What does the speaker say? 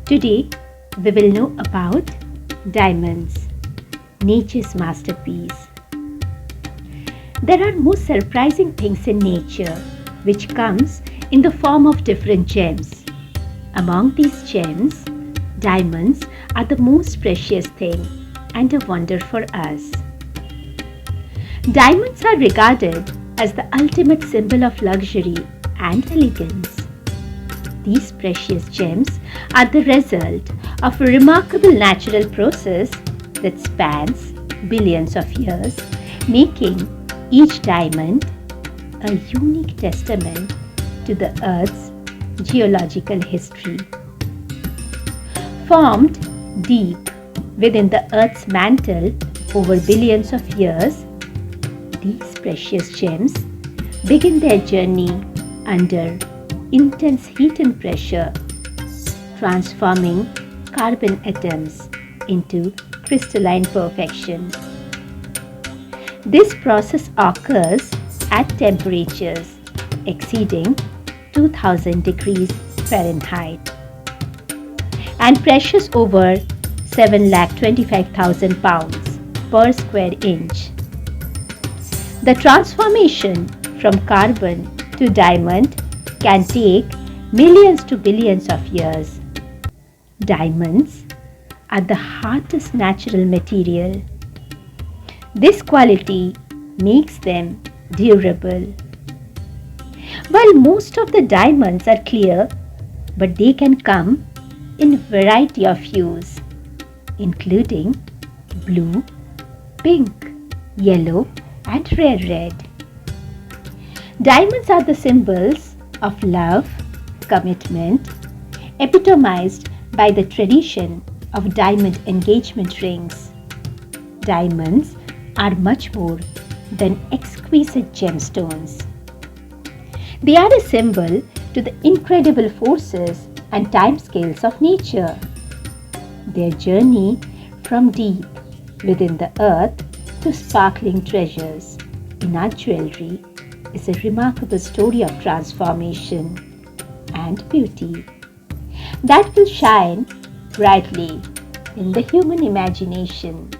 Today, we will know about diamonds, nature's masterpiece. There are most surprising things in nature which comes in the form of different gems. Among these gems, diamonds are the most precious thing and a wonder for us. Diamonds are regarded as the ultimate symbol of luxury and elegance. These precious gems are the result of a remarkable natural process that spans billions of years, making each diamond a unique testament to the Earth's geological history. Formed deep within the Earth's mantle over billions of years, these precious gems begin their journey under intense heat and pressure, transforming carbon atoms into crystalline perfection. This process occurs at temperatures exceeding 2000 degrees Fahrenheit and pressures over 7,25,000 pounds per square inch. The transformation from carbon to diamond can take millions to billions of years. Diamonds are the hardest natural material. This quality makes them durable. While most of the diamonds are clear, but they can come in variety of hues, including blue, pink, yellow, and rare red. Diamonds are the symbols of love, commitment, epitomized by the tradition of diamond engagement rings. Diamonds are much more than exquisite gemstones. They are a symbol to the incredible forces and timescales of nature. Their journey from deep within the earth to sparkling treasures in our jewellery is a remarkable story of transformation and beauty that will shine brightly in the human imagination.